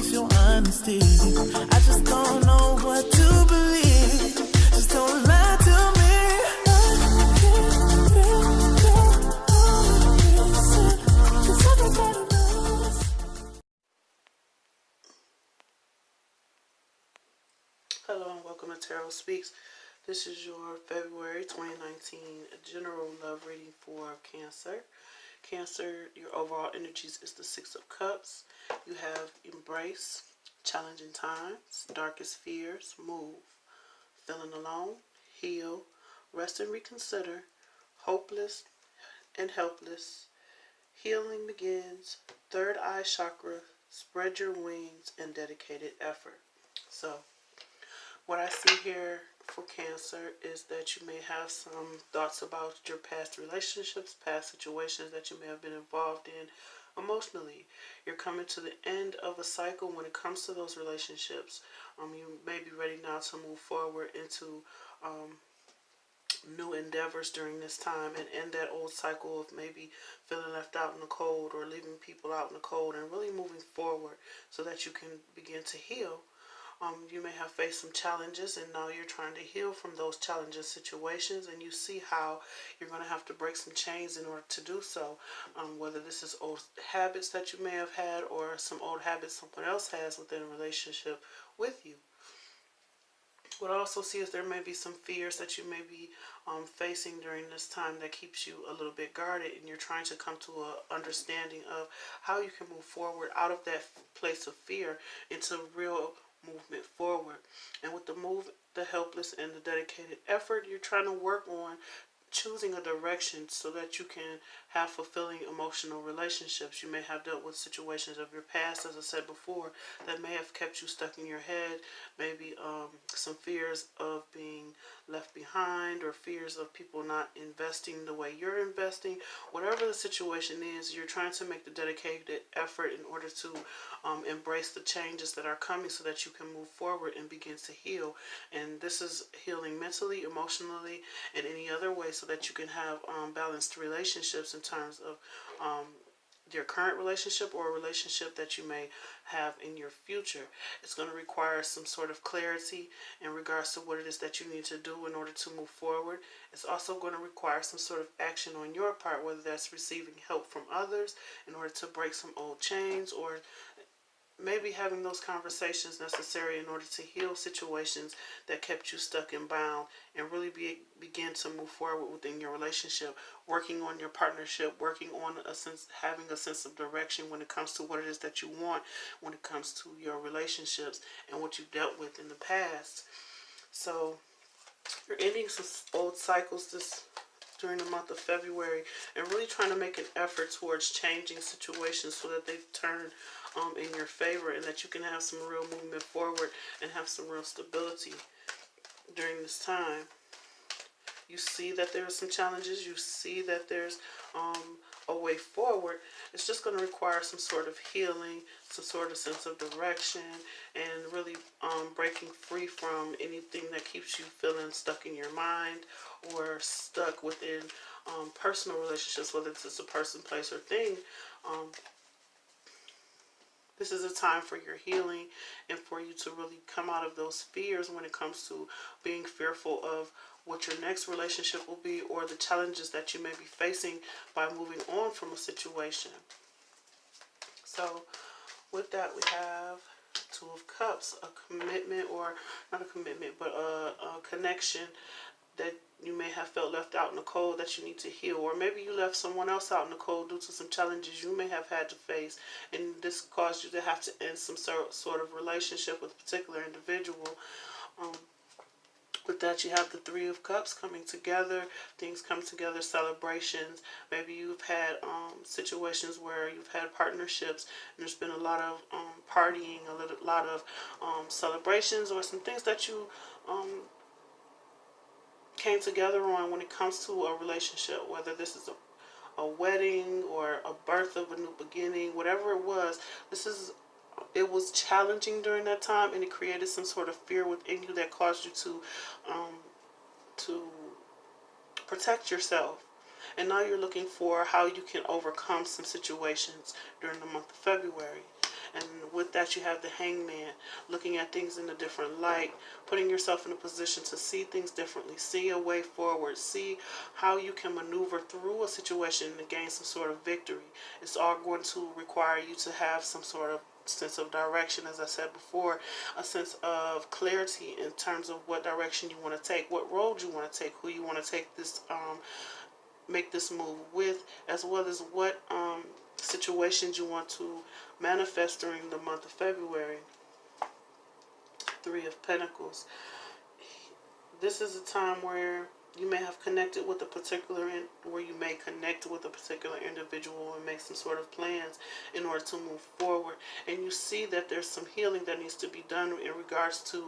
with your honesty. I just don't know what to believe. Just don't lie to me. I can't feel your reason, 'cause everybody knows. Hello and welcome to Tarot Speaks. This is your February 2019 general love reading for Cancer. Cancer, your overall energies is the Six of Cups. You have embrace, challenging times, darkest fears, move, feeling alone, heal, rest and reconsider, hopeless and helpless, healing begins, third eye chakra, spread your wings, and dedicated effort. So, what I see here for Cancer is that you may have some thoughts about your past relationships, past situations that you may have been involved in emotionally. You're coming to the end of a cycle when it comes to those relationships. You may be ready now to move forward into new endeavors during this time and end that old cycle of maybe feeling left out in the cold or leaving people out in the cold, and really moving forward so that you can begin to heal. You may have faced some challenges, and now you're trying to heal from those challenging situations, and you see how you're going to have to break some chains in order to do so. Whether this is old habits that you may have had or some old habits someone else has within a relationship with you. What I also see is there may be some fears that you may be facing during this time that keeps you a little bit guarded, and you're trying to come to an understanding of how you can move forward out of that place of fear into real movement forward. And with the move, the helpless, and the dedicated effort, you're trying to work on choosing a direction so that you can have fulfilling emotional relationships. You may have dealt with situations of your past, as I said before, that may have kept you stuck in your head. Maybe some fears of being left behind, or fears of people not investing the way you're investing. Whatever the situation is, you're trying to make the dedicated effort in order to embrace the changes that are coming so that you can move forward and begin to heal. And this is healing mentally, emotionally, and any other way, so that you can have balanced relationships in terms of your current relationship or a relationship that you may have in your future. It's going to require some sort of clarity in regards to what it is that you need to do in order to move forward. It's also going to require some sort of action on your part, whether that's receiving help from others in order to break some old chains, or maybe having those conversations necessary in order to heal situations that kept you stuck and bound, and really begin to move forward within your relationship, working on your partnership, working on having a sense of direction when it comes to what it is that you want, when it comes to your relationships and what you've dealt with in the past. So you're ending some old cycles during the month of February, and really trying to make an effort towards changing situations so that they turn in your favor, and that you can have some real movement forward and have some real stability during this time. You see that there are some challenges. You see that there's a way forward. It's just going to require some sort of healing, some sort of sense of direction, and really breaking free from anything that keeps you feeling stuck in your mind or stuck within personal relationships, whether it's a person, place, or thing. This is a time for your healing and for you to really come out of those fears when it comes to being fearful of what your next relationship will be, or the challenges that you may be facing by moving on from a situation. So with that, we have Two of Cups, a commitment, or not a commitment, but a connection that you may have felt left out in the cold that you need to heal, or maybe you left someone else out in the cold due to some challenges you may have had to face, and this caused you to have to end some sort of relationship with a particular individual. With that, you have the Three of Cups coming together, things come together, celebrations. Maybe you've had situations where you've had partnerships and there's been a lot of partying, a lot of celebrations, or some things that you came together on when it comes to a relationship, whether this is a wedding or a birth of a new beginning, whatever it was. It was challenging during that time, and it created some sort of fear within you that caused you to protect yourself. And now you're looking for how you can overcome some situations during the month of February. And with that, you have the Hangman, looking at things in a different light, putting yourself in a position to see things differently, see a way forward, see how you can maneuver through a situation to gain some sort of victory. It's all going to require you to have some sort of sense of direction, as I said before, a sense of clarity in terms of what direction you want to take, what road you want to take, who you want to take this make this move with, as well as what situations you want to manifest during the month of February. Three of Pentacles. This is a time where you may have connected with a particular, where you may connect with a particular individual and make some sort of plans in order to move forward. And you see that there's some healing that needs to be done in regards to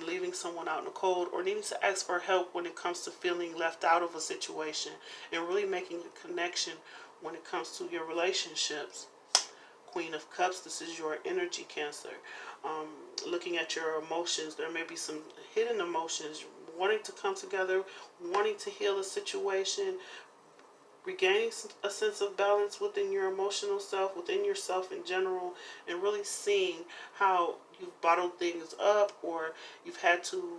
leaving someone out in the cold, or needing to ask for help when it comes to feeling left out of a situation, and really making a connection when it comes to your relationships. Queen of Cups, this is your energy, Cancer. Looking at your emotions, there may be some hidden emotions, wanting to come together, wanting to heal a situation, regaining a sense of balance within your emotional self, within yourself in general, and really seeing how you've bottled things up, or you've had to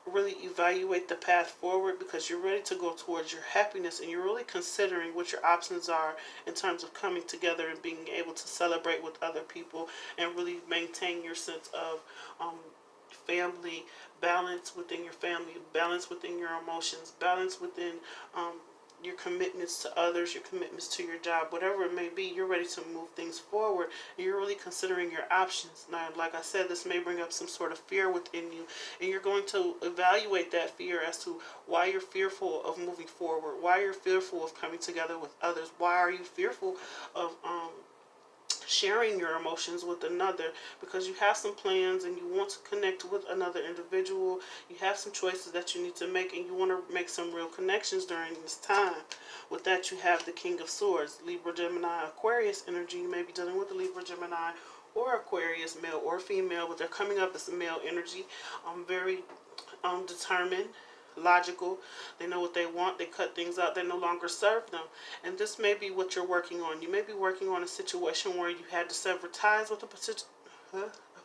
really evaluate the path forward, because you're ready to go towards your happiness, and you're really considering what your options are in terms of coming together and being able to celebrate with other people and really maintain your sense of family, balance within your family, balance within your emotions, balance within your commitments to others, your commitments to your job, whatever it may be. You're ready to move things forward, and you're really considering your options. Now, like I said, this may bring up some sort of fear within you, and you're going to evaluate that fear as to why you're fearful of moving forward, why you're fearful of coming together with others, why are you fearful of sharing your emotions with another, because you have some plans and you want to connect with another individual. You have some choices that you need to make, and you want to make some real connections during this time. With that, you have the King of Swords, Libra, Gemini, Aquarius energy. You may be dealing with a Libra, Gemini, or Aquarius, male or female, but they're coming up as a male energy. Very determined, logical. They know what they want. They cut things out that no longer serve them. And this may be what you're working on. You may be working on a situation where you had to sever ties with a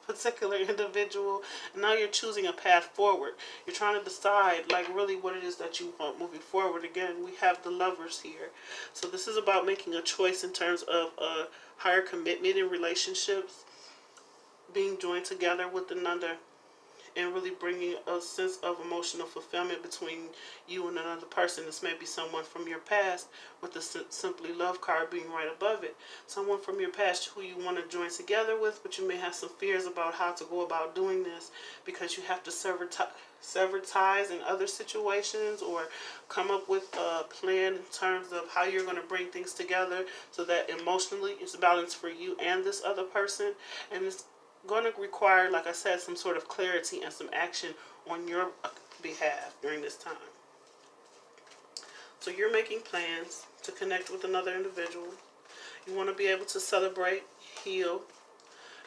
particular individual, and now you're choosing a path forward. You're trying to decide, like, really what it is that you want moving forward. Again, we have the Lovers here. So this is about making a choice in terms of a higher commitment in relationships, being joined together with another, and really bringing a sense of emotional fulfillment between you and another person. This may be someone from your past, with the Simply Love card being right above it. Someone from your past who you want to join together with, but you may have some fears about how to go about doing this, because you have to sever ties in other situations, or come up with a plan in terms of how you're going to bring things together so that emotionally it's balanced for you and this other person. And it's going to require, like I said, some sort of clarity and some action on your behalf during this time. So you're making plans to connect with another individual. You want to be able to celebrate, heal,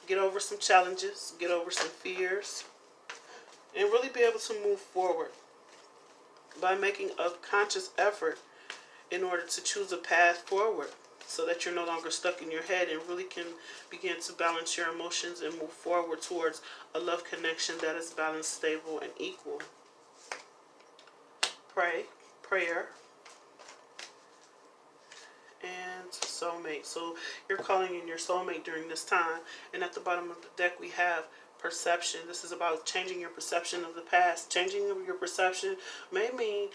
get over some challenges, get over some fears, and really be able to move forward by making a conscious effort in order to choose a path forward, so that you're no longer stuck in your head and really can begin to balance your emotions and move forward towards a love connection that is balanced, stable, and equal. Prayer, and soulmate. So you're calling in your soulmate during this time. And at the bottom of the deck, we have perception. This is about changing your perception of the past. Changing your perception may mean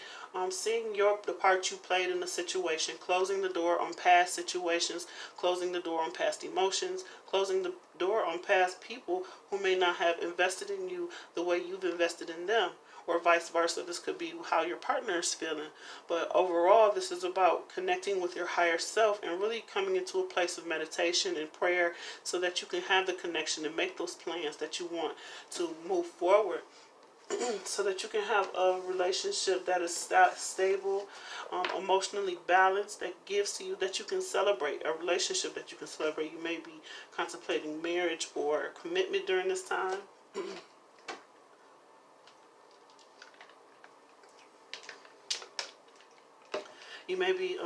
seeing the part you played in the situation, closing the door on past situations, closing the door on past emotions, closing the door on past people who may not have invested in you the way you've invested in them, or vice versa. This could be how your partner is feeling. But overall, this is about connecting with your higher self and really coming into a place of meditation and prayer, so that you can have the connection and make those plans that you want to move forward, so that you can have a relationship that is stable, emotionally balanced, that gives to you, that you can celebrate, a relationship that you can celebrate. You may be contemplating marriage or commitment during this time. You may be,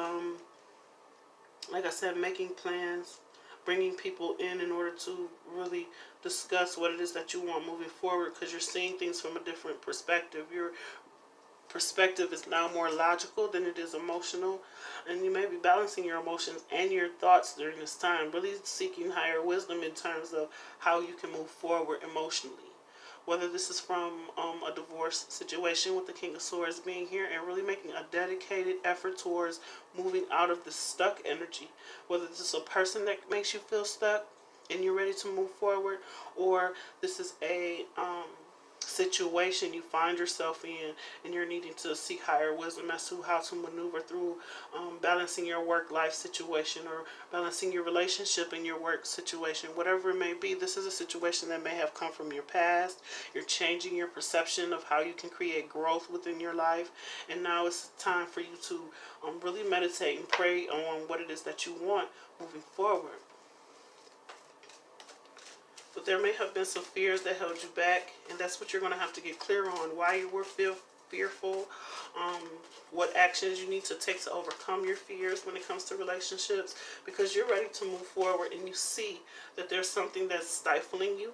like I said, making plans, bringing people in order to really discuss what it is that you want moving forward, because you're seeing things from a different perspective. Your perspective is now more logical than it is emotional, and you may be balancing your emotions and your thoughts during this time, really seeking higher wisdom in terms of how you can move forward emotionally. Whether this is from a divorce situation with the King of Swords being here and really making a dedicated effort towards moving out of the stuck energy. Whether this is a person that makes you feel stuck and you're ready to move forward, or this is a situation you find yourself in and you're needing to seek higher wisdom as to how to maneuver through balancing your work-life situation or balancing your relationship and your work situation. Whatever it may be, this is a situation that may have come from your past. You're changing your perception of how you can create growth within your life, and now it's time for you to really meditate and pray on what it is that you want moving forward. But there may have been some fears that held you back, and that's what you're going to have to get clear on. Why you were fearful, what actions you need to take to overcome your fears when it comes to relationships, because you're ready to move forward and you see that there's something that's stifling you.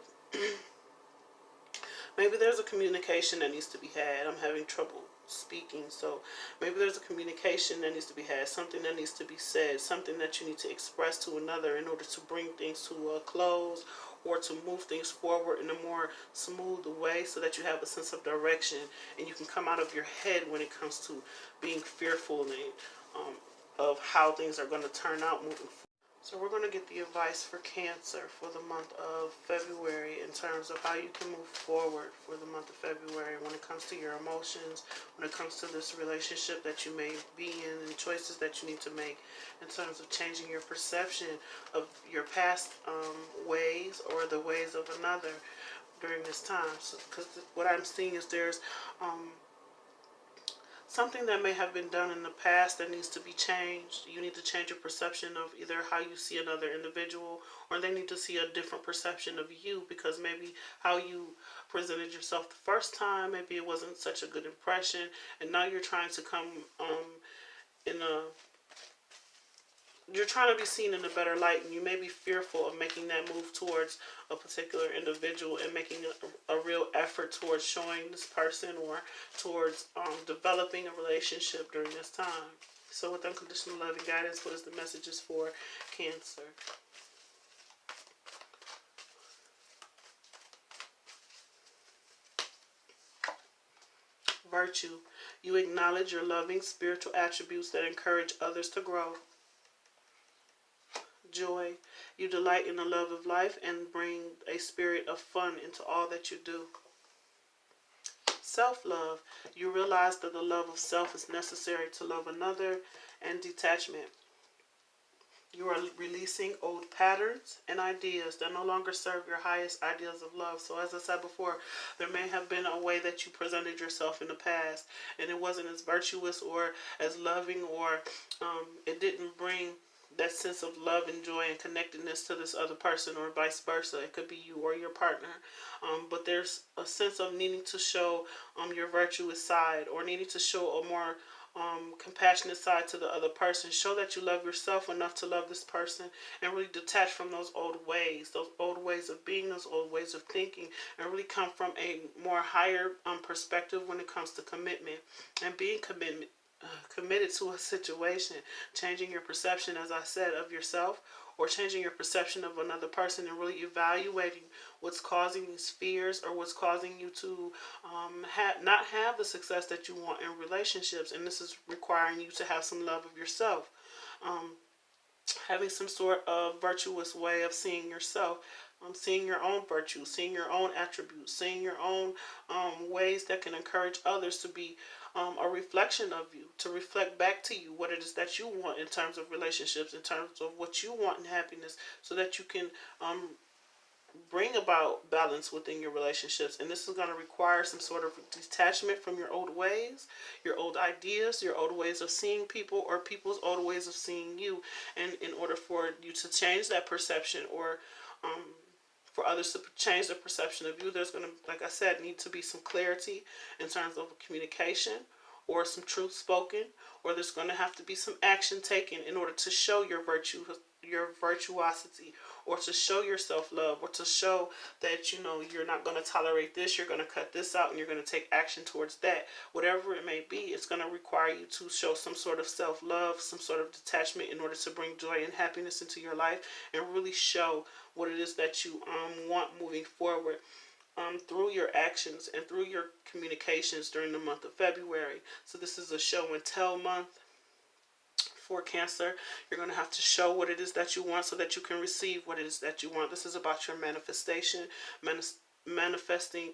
Maybe there's a communication that needs to be had. I'm having trouble speaking, so maybe there's a communication that needs to be had, something that needs to be said, something that you need to express to another in order to bring things to a close or to move things forward in a more smooth way, so that you have a sense of direction and you can come out of your head when it comes to being fearful and of how things are going to turn out moving forward. So we're going to get the advice for Cancer for the month of February in terms of how you can move forward for the month of February when it comes to your emotions, when it comes to this relationship that you may be in, and choices that you need to make in terms of changing your perception of your past ways or the ways of another during this time. Because what I'm seeing is there's something that may have been done in the past that needs to be changed. You need to change your perception of either how you see another individual, or they need to see a different perception of you, because maybe how you presented yourself the first time, maybe it wasn't such a good impression, and now you're trying to come you're trying to be seen in a better light, and you may be fearful of making that move towards a particular individual and making a real effort towards showing this person or towards developing a relationship during this time. So with unconditional love and guidance, what is the messages for Cancer? Virtue. You acknowledge your loving spiritual attributes that encourage others to grow. Joy. You delight in the love of life and bring a spirit of fun into all that you do. Self-love. You realize that the love of self is necessary to love another. And detachment. You are releasing old patterns and ideas that no longer serve your highest ideals of love. So as I said before, there may have been a way that you presented yourself in the past, and it wasn't as virtuous or as loving, or it didn't bring that sense of love and joy and connectedness to this other person, or vice versa. It could be you or your partner. But there's a sense of needing to show your virtuous side, or needing to show a more compassionate side to the other person. Show that you love yourself enough to love this person, and really detach from those old ways of being, those old ways of thinking, and really come from a more higher perspective when it comes to commitment and being committed to a situation. Changing your perception, as I said, of yourself, or changing your perception of another person, and really evaluating what's causing these fears, or what's causing you to not have the success that you want in relationships. And this is requiring you to have some love of yourself, having some sort of virtuous way of seeing yourself, seeing your own virtue, seeing your own attributes, seeing your own ways that can encourage others to be a reflection of you, to reflect back to you what it is that you want in terms of relationships, in terms of what you want in happiness, so that you can bring about balance within your relationships. And this is going to require some sort of detachment from your old ways, your old ideas, your old ways of seeing people, or people's old ways of seeing you. And in order for you to change that perception, or for others to change their perception of you, there's going to, like I said, need to be some clarity in terms of communication, or some truth spoken, or there's going to have to be some action taken in order to show your virtue your virtuosity, or to show your self-love, or to show that, you know, you're not going to tolerate this, you're going to cut this out, and you're going to take action towards that. Whatever it may be, it's going to require you to show some sort of self-love, some sort of detachment in order to bring joy and happiness into your life, and really show what it is that you want moving forward. Through your actions and through your communications during the month of February. So this is a show and tell month for Cancer. You're going to have to show what it is that you want so that you can receive what it is that you want. This is about your manifestation, manifesting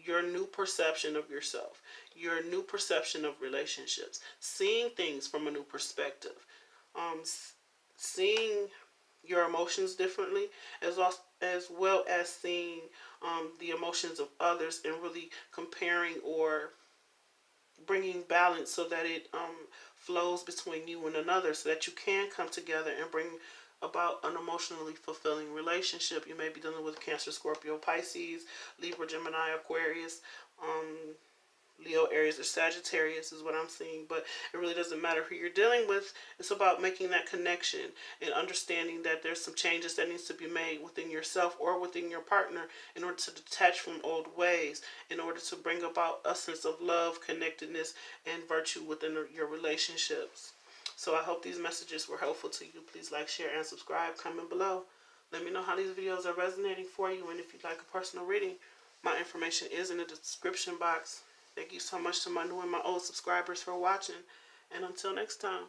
your new perception of yourself, your new perception of relationships, seeing things from a new perspective, seeing your emotions differently, as well as seeing the emotions of others, and really comparing or bringing balance so that it flows between you and another, so that you can come together and bring about an emotionally fulfilling relationship. You may be dealing with Cancer, Scorpio, Pisces, Libra, Gemini, Aquarius, Leo, Aries, or Sagittarius is what I'm seeing. But it really doesn't matter who you're dealing with. It's about making that connection and understanding that there's some changes that needs to be made within yourself or within your partner in order to detach from old ways, in order to bring about a sense of love, connectedness, and virtue within your relationships. So I hope these messages were helpful to you. Please like, share, and subscribe. Comment below. Let me know how these videos are resonating for you, and if you'd like a personal reading, my information is in the description box. Thank you so much to my new and my old subscribers for watching. And until next time.